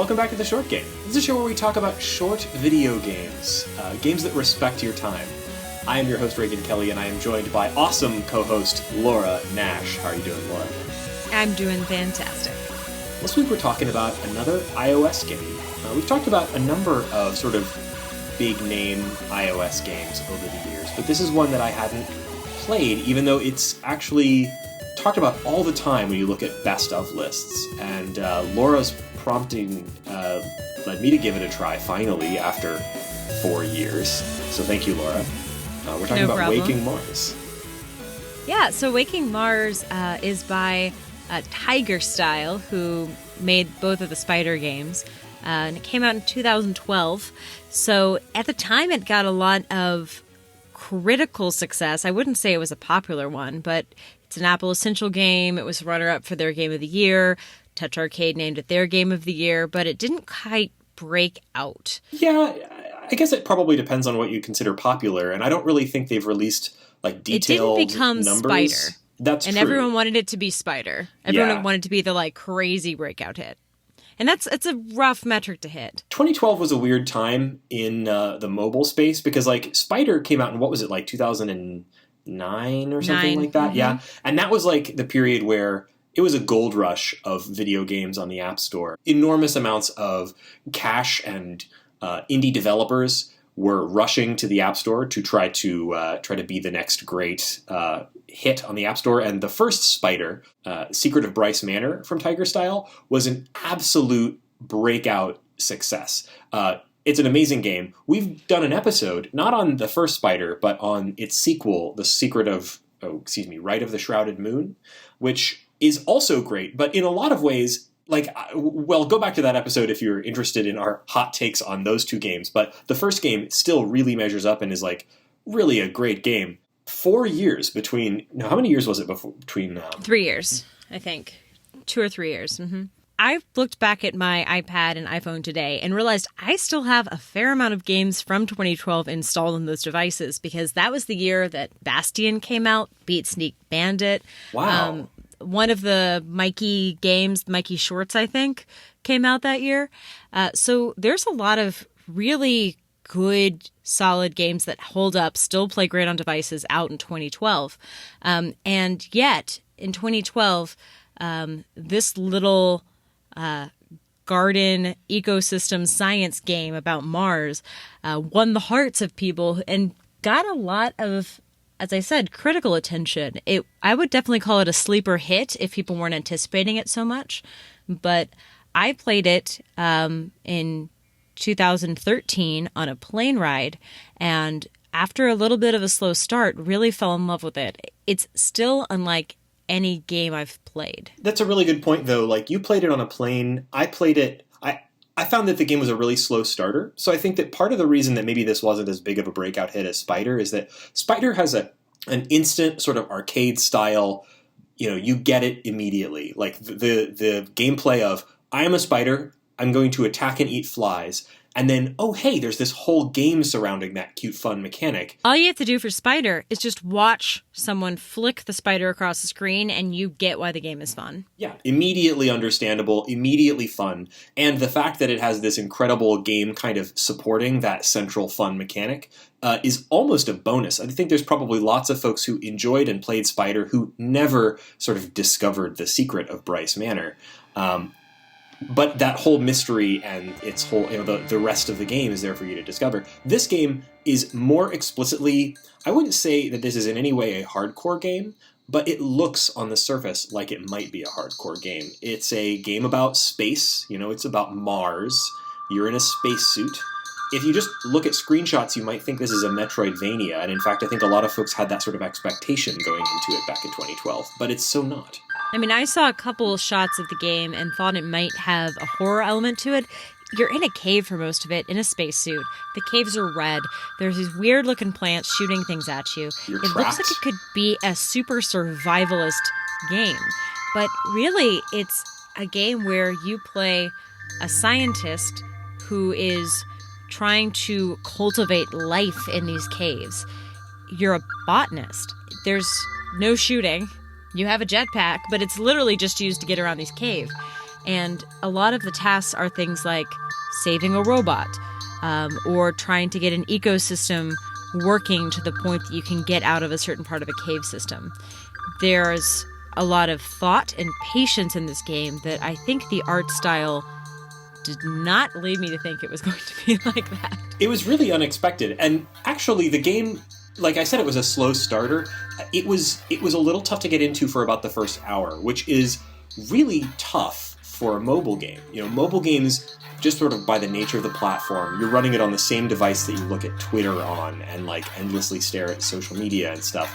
Welcome back to The Short Game. This is a show where we talk about short video games, games that respect your time. I am your host, Reagan Kelly, and I am joined by awesome co-host Laura Nash. How are you doing, Laura? I'm doing fantastic. This week we're talking about another iOS game. We've talked about a number of sort of big-name iOS games over the years, but this is one that I hadn't played, even though it's actually talked about all the time when you look at best of lists. And Laura's prompting led me to give it a try finally after 4 years. So thank you, Laura. We're talking about problem. Waking Mars. Yeah, so Waking Mars is by Tiger Style, who made both of the Spider games. And it came out in 2012. So at the time, it got a lot of critical success. I wouldn't say it was a popular one, but it's an Apple Essential game. It was runner-up for their Game of the Year. Touch Arcade named it their Game of the Year, but it didn't quite break out. Yeah, I guess it probably depends on what you consider popular, and I don't really think they've released like detailed numbers. It didn't become numbers. Spider. That's and true. Everyone wanted it to be Spider. Everyone wanted to be the like crazy breakout hit. And it's a rough metric to hit. 2012 was a weird time in the mobile space because like Spider came out in, what was it, like 2009 or something like that? Mm-hmm. Yeah. And that was like the period where it was a gold rush of video games on the App Store. Enormous amounts of cash and indie developers were rushing to the App Store to try to be the next great hit on the App Store. And the first Spider, Secret of Bryce Manor from Tiger Style, was an absolute breakout success. It's an amazing game. We've done an episode, not on the first Spider, but on its sequel, The Secret of, Rite of the Shrouded Moon, which is also great, but in a lot of ways, go back to that episode if you're interested in our hot takes on those two games. But the first game still really measures up and is like really a great game. 4 years between. Now, how many years was it between? 3 years, I think. 2 or 3 years. Mm-hmm. I've looked back at my iPad and iPhone today and realized I still have a fair amount of games from 2012 installed on those devices because that was the year that Bastion came out, Beat Sneak Bandit. Wow. One of the Mikey games, Mikey Shorts, I think, came out that year. So there's a lot of really good, solid games that hold up, still play great on devices out in 2012. And yet, in 2012, this little garden ecosystem science game about Mars won the hearts of people and got a lot of, as I said, critical attention. I would definitely call it a sleeper hit if people weren't anticipating it so much. But I played it in 2013 on a plane ride, and after a little bit of a slow start, really fell in love with it. It's still unlike any game I've played. That's a really good point, though. Like, you played it on a plane. I played it. I found that the game was a really slow starter. So I think that part of the reason that maybe this wasn't as big of a breakout hit as Spider is that Spider has an instant sort of arcade style, you get it immediately. Like the gameplay of, I am a spider, I'm going to attack and eat flies. And then, oh, hey, there's this whole game surrounding that cute, fun mechanic. All you have to do for Spider is just watch someone flick the spider across the screen and you get why the game is fun. Yeah, immediately understandable, immediately fun. And the fact that it has this incredible game kind of supporting that central fun mechanic is almost a bonus. I think there's probably lots of folks who enjoyed and played Spider who never sort of discovered the secret of Bryce Manor. But that whole mystery and its whole, the rest of the game is there for you to discover. This game is more explicitly, I wouldn't say that this is in any way a hardcore game, but it looks on the surface like it might be a hardcore game. It's a game about space, it's about Mars. You're in a spacesuit. If you just look at screenshots, you might think this is a Metroidvania, and in fact, I think a lot of folks had that sort of expectation going into it back in 2012, but it's so not. I mean, I saw a couple shots of the game and thought it might have a horror element to it. You're in a cave for most of it, in a spacesuit. The caves are red. There's these weird-looking plants shooting things at you. You're It looks like it could be a super survivalist game. But really, it's a game where you play a scientist who is trying to cultivate life in these caves. You're a botanist. There's no shooting. You have a jetpack, but it's literally just used to get around these caves. And a lot of the tasks are things like saving a robot, or trying to get an ecosystem working to the point that you can get out of a certain part of a cave system. There's a lot of thought and patience in this game that I think the art style did not lead me to think it was going to be like that. It was really unexpected. And actually, the game, like I said, it was a slow starter. It was a little tough to get into for about the first hour, which is really tough for a mobile game. You know, mobile games, just sort of by the nature of the platform, you're running it on the same device that you look at Twitter on and like endlessly stare at social media and stuff.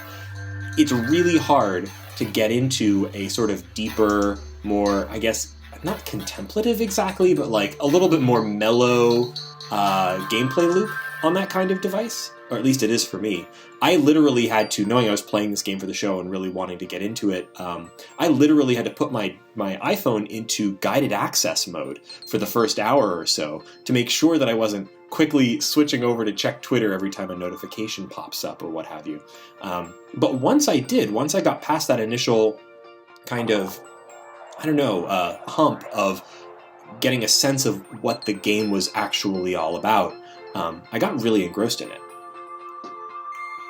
It's really hard to get into a sort of deeper, more, I guess, not contemplative exactly, but like a little bit more mellow gameplay loop on that kind of device. Or at least it is for me. I literally had to, knowing I was playing this game for the show and really wanting to get into it, I literally had to put my iPhone into guided access mode for the first hour or so to make sure that I wasn't quickly switching over to check Twitter every time a notification pops up or what have you. But once I got past that initial kind of, hump of getting a sense of what the game was actually all about, I got really engrossed in it.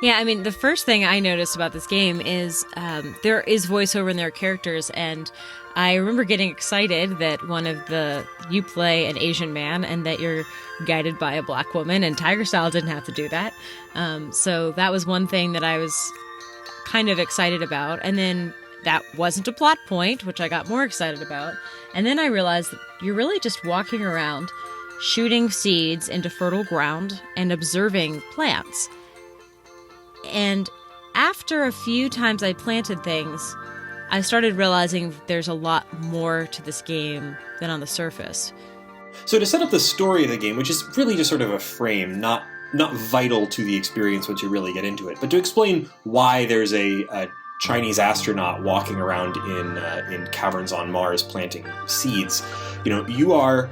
Yeah, I mean, the first thing I noticed about this game is there is voiceover in their characters, and I remember getting excited that you play an Asian man and that you're guided by a black woman, and Tiger Style didn't have to do that. So that was one thing that I was kind of excited about, and then that wasn't a plot point, which I got more excited about. And then I realized that you're really just walking around, shooting seeds into fertile ground and observing plants. And after a few times I planted things, I started realizing there's a lot more to this game than on the surface. So to set up the story of the game, which is really just sort of a frame, not vital to the experience once you really get into it, but to explain why there's a Chinese astronaut walking around in caverns on Mars planting seeds. You know, you are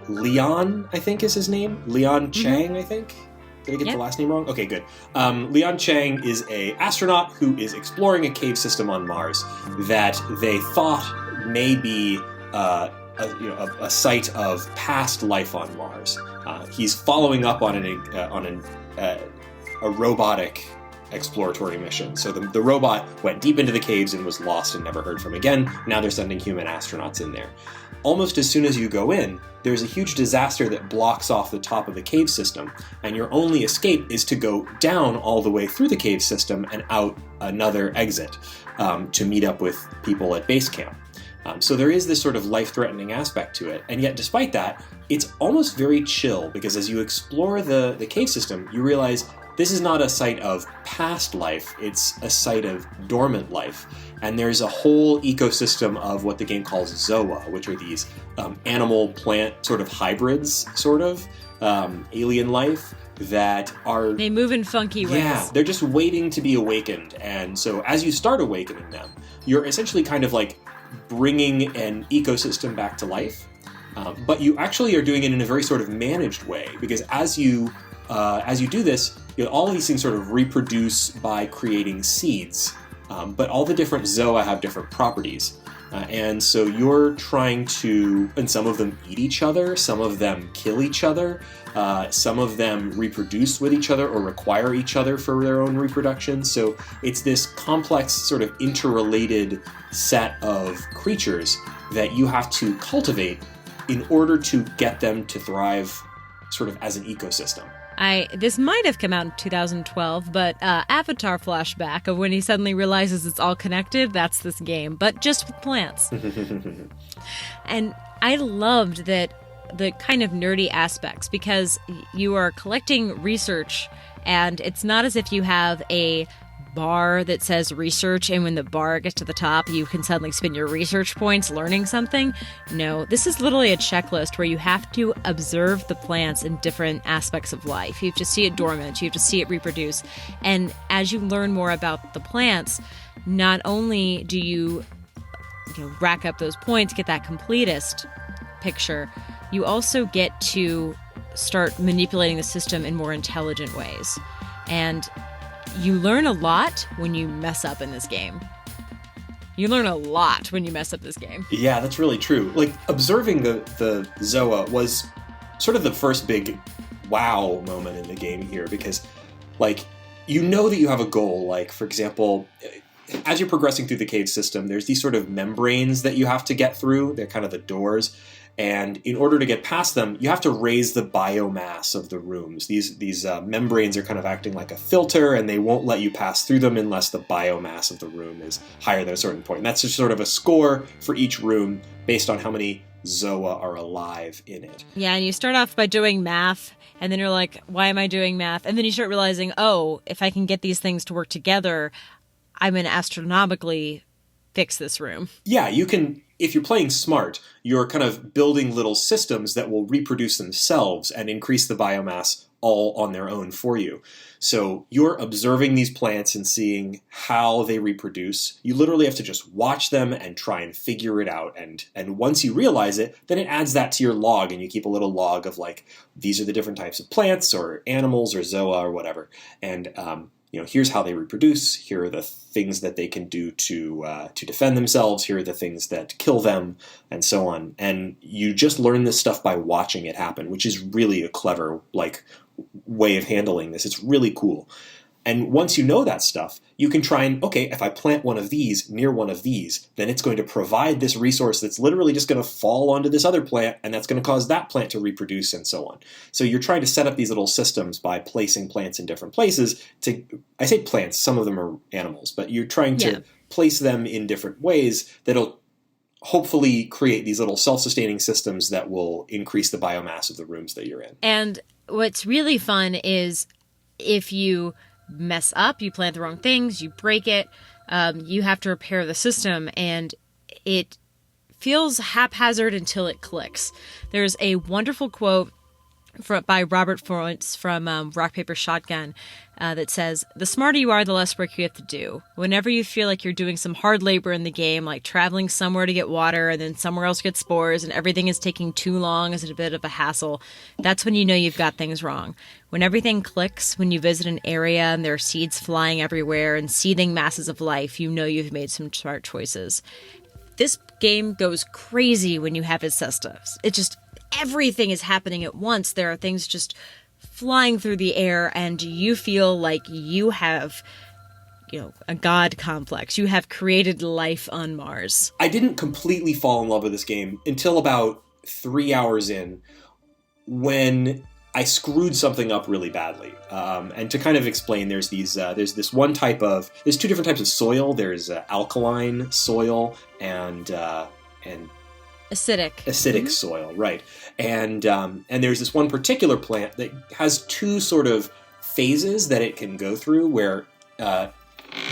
Leon, I think is his name. Leon Chang, I think. Did I get the last name wrong? Okay, good. Leon Chang is an astronaut who is exploring a cave system on Mars that they thought may be a site of past life on Mars. He's following up on a robotic exploratory mission. So the robot went deep into the caves and was lost and never heard from again. Now they're sending human astronauts in there. Almost as soon as you go in, there's a huge disaster that blocks off the top of the cave system, and your only escape is to go down all the way through the cave system and out another exit to meet up with people at base camp. So there is this sort of life-threatening aspect to it, and yet despite that, it's almost very chill, because as you explore the cave system, you realize this is not a site of past life, it's a site of dormant life. And there's a whole ecosystem of what the game calls zoa, which are these animal-plant sort of hybrids, alien life, that are... They move in funky ways. Yeah, they're just waiting to be awakened. And so as you start awakening them, you're essentially kind of like bringing an ecosystem back to life. But you actually are doing it in a very sort of managed way, because as you do this, all of these things sort of reproduce by creating seeds. But all the different zoa have different properties. And so you're trying to, and some of them eat each other, some of them kill each other, some of them reproduce with each other or require each other for their own reproduction. So it's this complex sort of interrelated set of creatures that you have to cultivate in order to get them to thrive sort of as an ecosystem. This might have come out in 2012, but Avatar flashback of when he suddenly realizes it's all connected, that's this game, but just with plants. And I loved that the kind of nerdy aspects, because you are collecting research, and it's not as if you have a bar that says research, and when the bar gets to the top, you can suddenly spend your research points learning something. No, this is literally a checklist where you have to observe the plants in different aspects of life. You have to see it dormant, you have to see it reproduce. And as you learn more about the plants, not only do you rack up those points, get that completist picture, you also get to start manipulating the system in more intelligent ways. And you learn a lot when you mess up in this game. You learn a lot when you mess up this game. Yeah, that's really true. Like, observing the Zoa was sort of the first big wow moment in the game here, because, like, you know that you have a goal. Like, for example, as you're progressing through the cave system, there's these sort of membranes that you have to get through. They're kind of the doors. And in order to get past them, you have to raise the biomass of the rooms. These membranes are kind of acting like a filter, and they won't let you pass through them unless the biomass of the room is higher than a certain point. And that's just sort of a score for each room based on how many Zoa are alive in it. Yeah, and you start off by doing math, and then you're like, why am I doing math? And then you start realizing, oh, if I can get these things to work together, I'm going to astronomically fix this room. Yeah, you can. If you're playing smart, you're kind of building little systems that will reproduce themselves and increase the biomass all on their own for you. So you're observing these plants and seeing how they reproduce. You literally have to just watch them and try and figure it out. And once you realize it, then it adds that to your log, and you keep a little log of, like, these are the different types of plants or animals or Zoa or whatever. And here's how they reproduce. Here are the things that they can do to defend themselves. Here are the things that kill them, and so on. And you just learn this stuff by watching it happen, which is really a clever, like, way of handling this. It's really cool. And once you know that stuff, you can try and, okay, if I plant one of these near one of these, then it's going to provide this resource that's literally just going to fall onto this other plant, and that's going to cause that plant to reproduce, and so on. So you're trying to set up these little systems by placing plants in different places I say plants, some of them are animals, but you're trying to place them in different ways that'll hopefully create these little self-sustaining systems that will increase the biomass of the rooms that you're in. And what's really fun is if you mess up, you plant the wrong things, you break it, you have to repair the system, and it feels haphazard until it clicks. There's a wonderful quote by Robert Florence from Rock, Paper, Shotgun that says, "The smarter you are, the less work you have to do. Whenever you feel like you're doing some hard labor in the game, like traveling somewhere to get water and then somewhere else to get spores, and everything is taking too long, is a bit of a hassle, that's when you know you've got things wrong. When everything clicks, when you visit an area and there are seeds flying everywhere and seething masses of life, you know you've made some smart choices." This game goes crazy when you have its systems. It just, everything is happening at once. There are things just flying through the air, and you feel like you have, a god complex. You have created life on Mars. I didn't completely fall in love with this game until about 3 hours in, when I screwed something up really badly. And to kind of explain, there's two different types of soil. There's alkaline soil and acidic soil, right? And there's this one particular plant that has two sort of phases that it can go through, where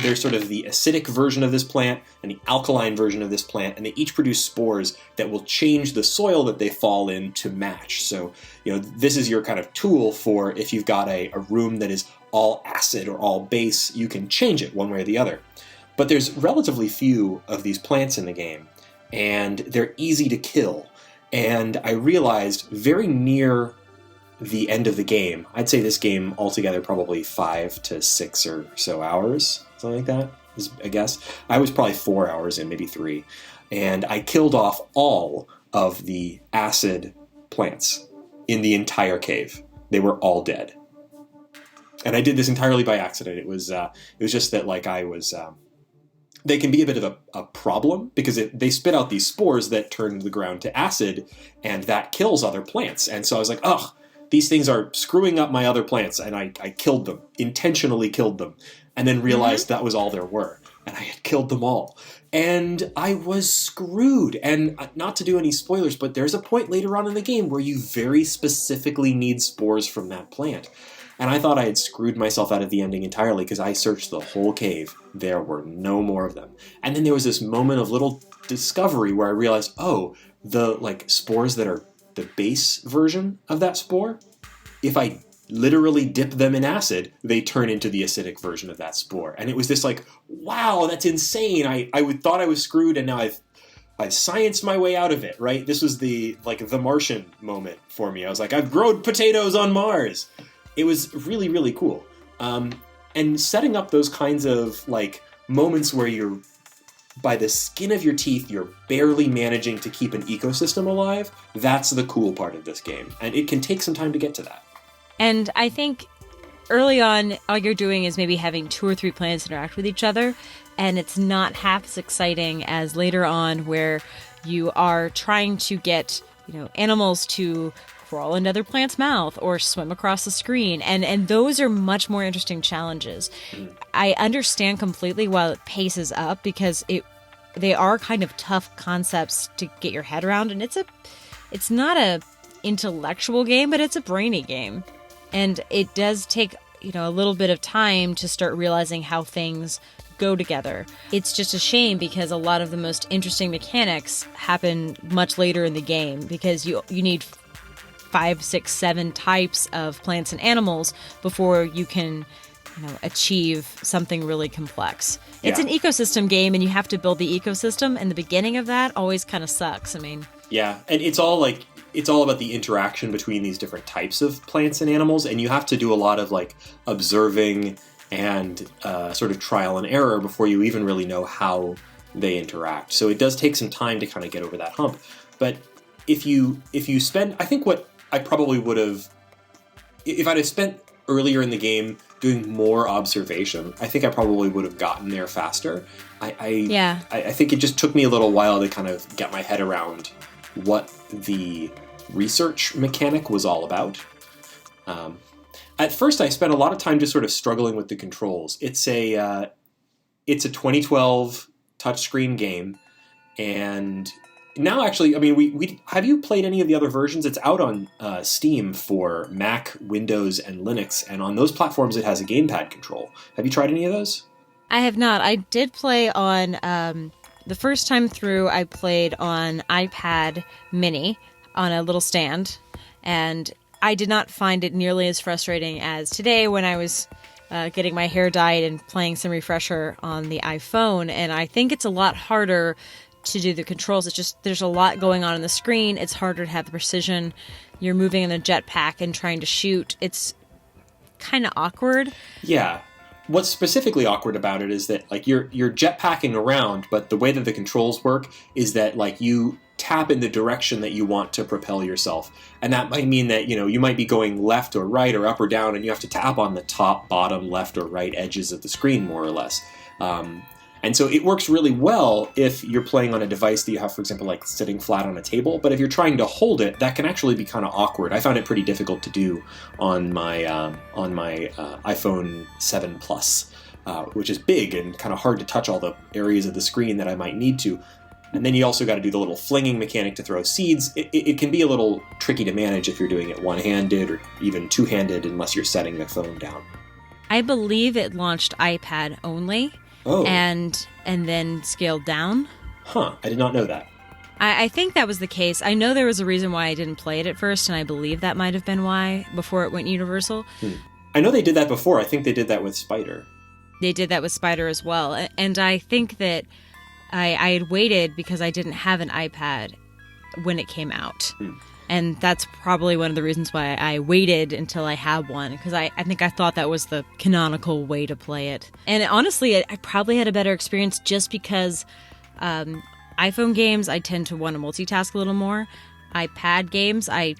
there's sort of the acidic version of this plant and the alkaline version of this plant, and they each produce spores that will change the soil that they fall in to match. So, this is your kind of tool for if you've got a room that is all acid or all base, you can change it one way or the other. But there's relatively few of these plants in the game, and they're easy to kill. And I realized very near the end of the game, I'd say this game altogether probably 5 to 6 or so hours, something like that, is a guess. I was probably 4 hours in, maybe 3. And I killed off all of the acid plants in the entire cave. They were all dead. And I did this entirely by accident. It was just that, like, I was... they can be a bit of a problem, because they spit out these spores that turn the ground to acid, and that kills other plants. And so I was like, ugh, these things are screwing up my other plants, and I killed them, intentionally killed them, and then realized that was all there were, and I had killed them all. And I was screwed. And not to do any spoilers, but there's a point later on in the game where you very specifically need spores from that plant. And I thought I had screwed myself out of the ending entirely, because I searched the whole cave. There were no more of them. And then there was this moment of little discovery where I realized, oh, the spores that are the base version of that spore, if I literally dip them in acid, they turn into the acidic version of that spore. And it was this wow, that's insane. I thought I was screwed, and now I've scienced my way out of it, right? This was the Martian moment for me. I was like, I've grown potatoes on Mars. It was really, really cool. And setting up those kinds of moments where you're by the skin of your teeth, you're barely managing to keep an ecosystem alive, that's the cool part of this game. And it can take some time to get to that. And I think early on, all you're doing is maybe having 2 or 3 plants interact with each other, and it's not half as exciting as later on where you are trying to get, animals to crawl into other plants' mouth or swim across the screen, and those are much more interesting challenges. I understand completely why it paces up because they are kind of tough concepts to get your head around, and it's not a intellectual game, but it's a brainy game, and it does take a little bit of time to start realizing how things go together. It's just a shame because a lot of the most interesting mechanics happen much later in the game because you need 5, 6, 7 types of plants and animals before you can achieve something really complex. It's an ecosystem game and you have to build the ecosystem, and the beginning of that always kind of sucks. Yeah, and it's all about the interaction between these different types of plants and animals, and you have to do a lot of observing and sort of trial and error before you even really know how they interact. So it does take some time to kind of get over that hump. But if you spend, I think what I probably would have, if I'd have spent earlier in the game doing more observation, I think I probably would have gotten there faster. I think it just took me a little while to kind of get my head around what the research mechanic was all about. At first, I spent a lot of time just sort of struggling with the controls. It's a 2012 touchscreen game, and now actually, we have you played any of the other versions? It's out on Steam for Mac, Windows, and Linux, and on those platforms, it has a gamepad control. Have you tried any of those? I have not. I did play on the first time through. I played on iPad Mini on a little stand, and I did not find it nearly as frustrating as today when I was getting my hair dyed and playing some Refresher on the iPhone. And I think it's a lot harder to do the controls. It's just there's a lot going on the screen. It's harder to have the precision. You're moving in a jetpack and trying to shoot. It's kind of awkward. Yeah. What's specifically awkward about it is that you're jetpacking around, but the way that the controls work is that you tap in the direction that you want to propel yourself. And that might mean that, you might be going left or right or up or down, and you have to tap on the top, bottom, left, or right edges of the screen, more or less. And so it works really well if you're playing on a device that you have, for example, sitting flat on a table. But if you're trying to hold it, that can actually be kind of awkward. I found it pretty difficult to do on my iPhone 7 Plus, which is big and kind of hard to touch all the areas of the screen that I might need to. And then you also got to do the little flinging mechanic to throw seeds. It can be a little tricky to manage if you're doing it one-handed or even two-handed unless you're setting the phone down. I believe it launched iPad only. Oh. And then scaled down. Huh, I did not know that. I think that was the case. I know there was a reason why I didn't play it at first, and I believe that might have been why before it went universal. I know they did that before. I think they did that with Spider. They did that with Spider as well. And I think that I had waited because I didn't have an iPad when it came out. And that's probably one of the reasons why I waited until I had one, because I think I thought that was the canonical way to play it. And honestly, I probably had a better experience just because iPhone games, I tend to want to multitask a little more. iPad games, a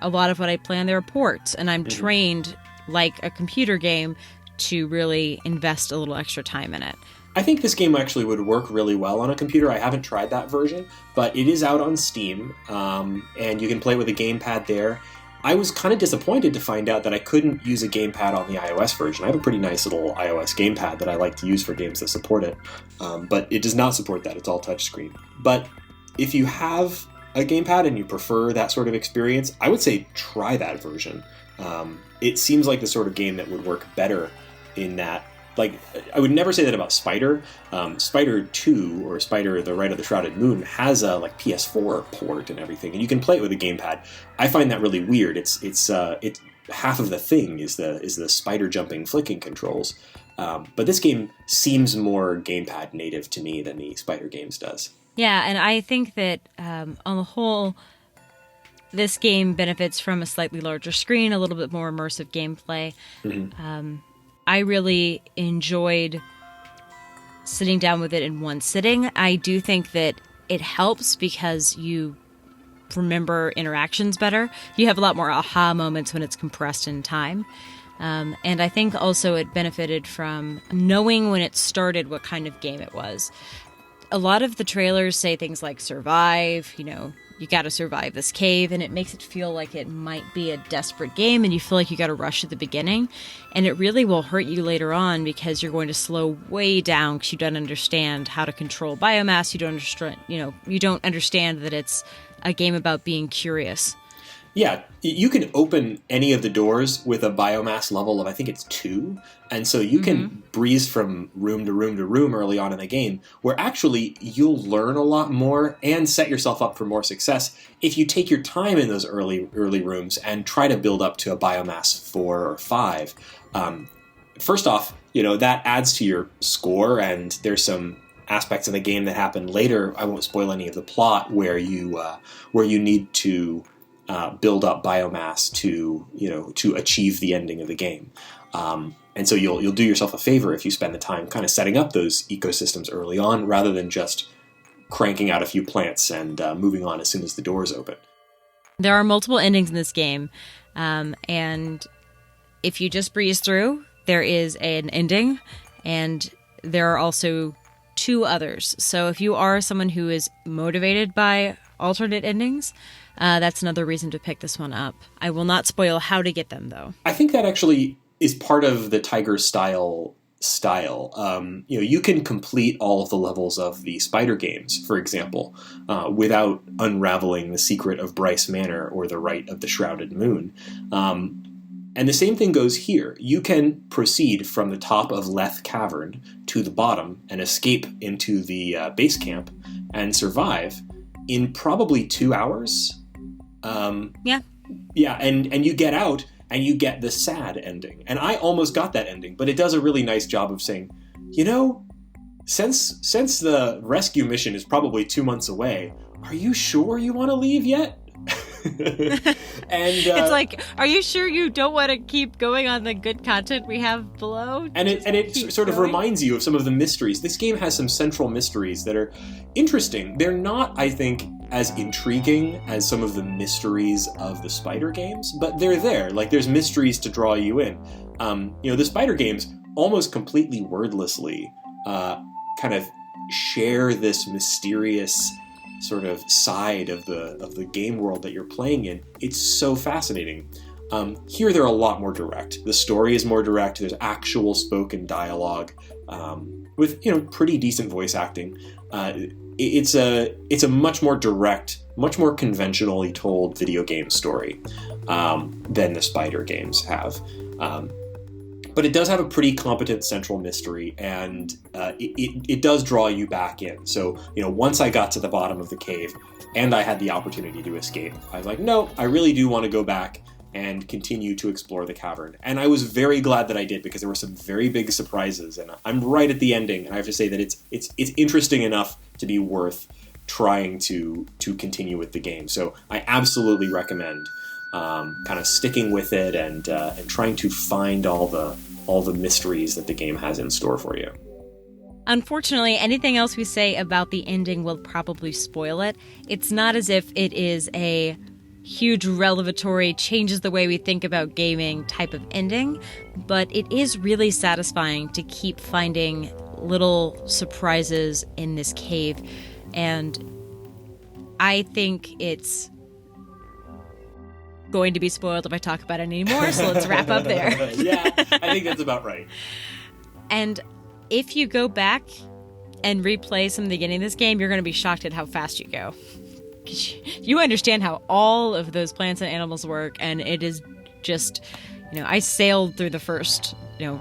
lot of what I play on there are ports, and I'm trained like a computer game to really invest a little extra time in it. I think this game actually would work really well on a computer. I haven't tried that version, but it is out on Steam, and you can play with a gamepad there. I was kind of disappointed to find out that I couldn't use a gamepad on the iOS version. I have a pretty nice little iOS gamepad that I like to use for games that support it, but it does not support that. It's all touchscreen. But if you have a gamepad and you prefer that sort of experience, I would say try that version. It seems like the sort of game that would work better in that. I would never say that about Spider. Spider 2, or Spider The Rite of the Shrouded Moon, has a PS4 port and everything, and you can play it with a gamepad. I find that really weird. It's half of the thing is the spider jumping flicking controls. But this game seems more gamepad native to me than the Spider games does. Yeah, and I think that on the whole, this game benefits from a slightly larger screen, a little bit more immersive gameplay. I really enjoyed sitting down with it in one sitting. I do think that it helps because you remember interactions better. You have a lot more aha moments when it's compressed in time. And I think also it benefited from knowing when it started what kind of game it was. A lot of the trailers say things like survive, you got to survive this cave, and it makes it feel like it might be a desperate game, and you feel like you got to rush at the beginning. And it really will hurt you later on because you're going to slow way down because you don't understand how to control biomass. You don't understand that it's a game about being curious. Yeah, you can open any of the doors with a biomass level of, I think it's 2. And so you can breeze from room to room to room early on in the game, where actually you'll learn a lot more and set yourself up for more success if you take your time in those early rooms and try to build up to a biomass 4 or 5. First off, that adds to your score, and there's some aspects of the game that happen later. I won't spoil any of the plot where you need to build up biomass to achieve the ending of the game. And so you'll do yourself a favor if you spend the time kind of setting up those ecosystems early on, rather than just cranking out a few plants and moving on as soon as the doors open. There are multiple endings in this game, and if you just breeze through, there is an ending, and there are also 2 others. So if you are someone who is motivated by alternate endings, that's another reason to pick this one up. I will not spoil how to get them, though. I think that actually is part of the Tiger style. You can complete all of the levels of the Spider games, for example, without unraveling the secret of Bryce Manor or the rite of the Shrouded Moon. And the same thing goes here. You can proceed from the top of Leth Cavern to the bottom and escape into the base camp and survive in probably 2 hours. Yeah, and you get out and you get the sad ending. And I almost got that ending, but it does a really nice job of saying, since the rescue mission is probably 2 months away, are you sure you want to leave yet? And it's like, are you sure you don't want to keep going on the good content we have below? And it sort of reminds you of some of the mysteries. This game has some central mysteries that are interesting. They're not, I think, as intriguing as some of the mysteries of the Spider games, but they're there. Like, there's mysteries to draw you in. The Spider games almost completely wordlessly kind of share this mysterious sort of side of the game world that you're playing in. It's so fascinating. Here they're a lot more direct. The story is more direct. There's actual spoken dialogue with pretty decent voice acting. It's a much more direct, much more conventionally told video game story than the Spider games have. But it does have a pretty competent central mystery, and it does draw you back in. So, once I got to the bottom of the cave and I had the opportunity to escape, I was like, no, I really do want to go back and continue to explore the cavern. And I was very glad that I did, because there were some very big surprises, and I'm right at the ending, and I have to say that it's interesting enough to be worth trying to continue with the game. So I absolutely recommend kind of sticking with it and trying to find all the mysteries that the game has in store for you. Unfortunately, anything else we say about the ending will probably spoil it. It's not as if it is a huge revelatory, changes the way we think about gaming type of ending, but it is really satisfying to keep finding little surprises in this cave, and I think it's going to be spoiled if I talk about it anymore, so let's wrap up there. Yeah, I think that's about right. And if you go back and replay some of the beginning of this game, you're going to be shocked at how fast you go. You understand how all of those plants and animals work, and it is just, I sailed through the first,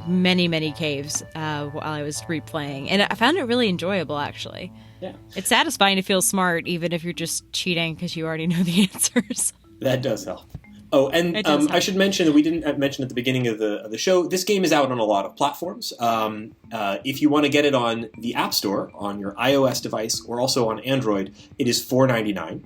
many caves while I was replaying, and I found it really enjoyable, actually. Yeah. It's satisfying to feel smart, even if you're just cheating because you already know the answers. That does help. Oh, and I should mention that we didn't mention at the beginning of the show, this game is out on a lot of platforms. If you want to get it on the App Store, on your iOS device, or also on Android, it is $4.99.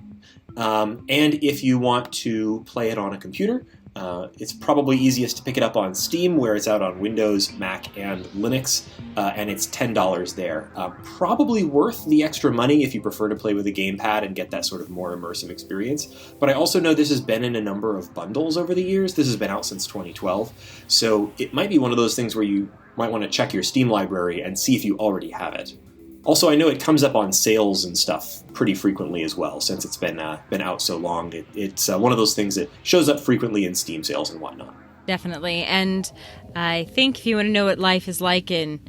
And if you want to play it on a computer, It's probably easiest to pick it up on Steam, where it's out on Windows, Mac, and Linux, and it's $10 there. Probably worth the extra money if you prefer to play with a gamepad and get that sort of more immersive experience. But I also know this has been in a number of bundles over the years. This has been out since 2012, so it might be one of those things where you might want to check your Steam library and see if you already have it. Also, I know it comes up on sales and stuff pretty frequently as well, since it's been out so long. It's one of those things that shows up frequently in Steam sales and whatnot. Definitely. And I think if you want to know what life is like in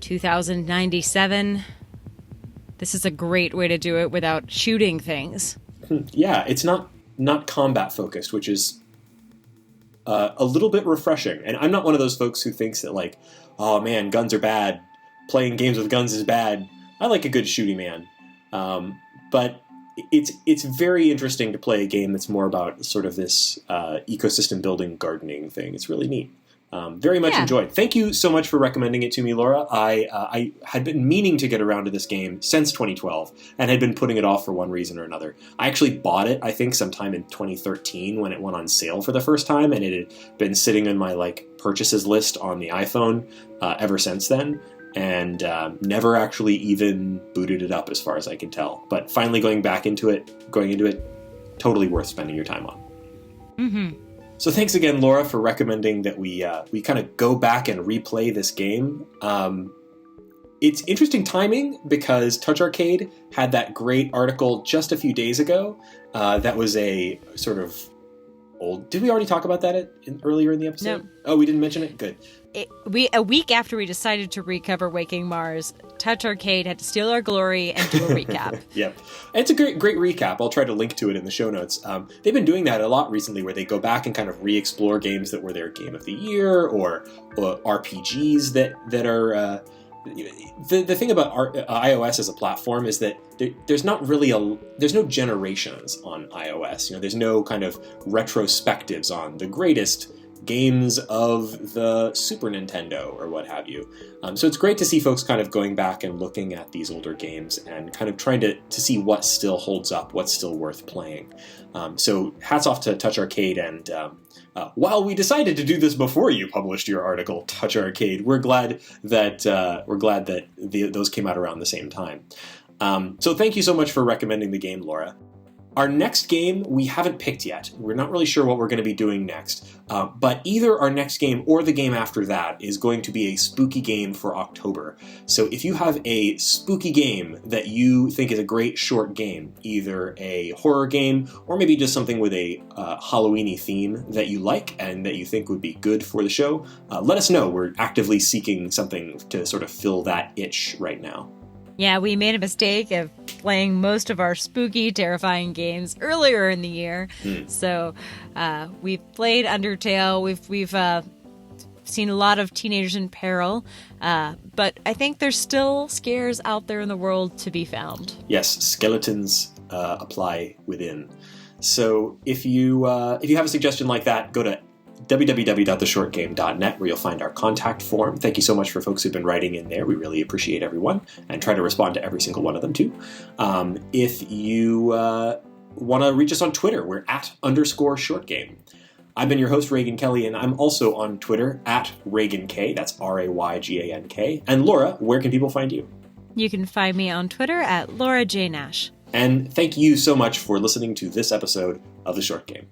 2097, this is a great way to do it without shooting things. Yeah, it's not combat focused, which is a little bit refreshing. And I'm not one of those folks who thinks that, like, oh man, guns are bad. Playing games with guns is bad. I like a good shooting man. But it's very interesting to play a game that's more about sort of this ecosystem building gardening thing. It's really neat. Very much enjoyed. Thank you so much for recommending it to me, Laura. I had been meaning to get around to this game since 2012 and had been putting it off for one reason or another. I actually bought it, I think, sometime in 2013 when it went on sale for the first time, and it had been sitting on my purchases list on the iPhone ever since then. And never actually even booted it up as far as I can tell. But finally going into it, totally worth spending your time on. Mm-hmm. So thanks again, Laura, for recommending that we kind of go back and replay this game. It's interesting timing because Touch Arcade had that great article just a few days ago that was a sort of old... Did we already talk about that earlier in the episode? No. Oh, we didn't mention it? Good. A week after we decided to recover Waking Mars, Touch Arcade had to steal our glory and do a recap. Yep. It's a great recap. I'll try to link to it in the show notes. They've been doing that a lot recently where they go back and kind of re-explore games that were their game of the year or RPGs that are... The thing about iOS as a platform is that there's not really there's no generations on iOS. There's no kind of retrospectives on the greatest games of the Super Nintendo or what have you. So it's great to see folks kind of going back and looking at these older games and kind of trying to see what still holds up, what's still worth playing. So hats off to Touch Arcade, and while we decided to do this before you published your article, Touch Arcade, we're glad that those came out around the same time. So thank you so much for recommending the game, Laura. Our next game, we haven't picked yet. We're not really sure what we're going to be doing next. But either our next game or the game after that is going to be a spooky game for October. So if you have a spooky game that you think is a great short game, either a horror game or maybe just something with a Halloween-y theme that you like and that you think would be good for the show, let us know. We're actively seeking something to sort of fill that itch right now. Yeah, we made a mistake of playing most of our spooky, terrifying games earlier in the year. So we've played Undertale. We've seen a lot of Teenagers in Peril. But I think there's still scares out there in the world to be found. Yes, skeletons apply within. So if you have a suggestion like that, go to www.theshortgame.net where you'll find our contact form. Thank you so much for folks who've been writing in there. We really appreciate everyone and try to respond to every single one of them too. If you want to reach us on Twitter, we're @_shortgame. I've been your host, Reagan Kelly, and I'm also on Twitter @ReaganK. That's RayGank. And Laura, where can people find you? You can find me on Twitter @Laura J. Nash. And thank you so much for listening to this episode of The Short Game.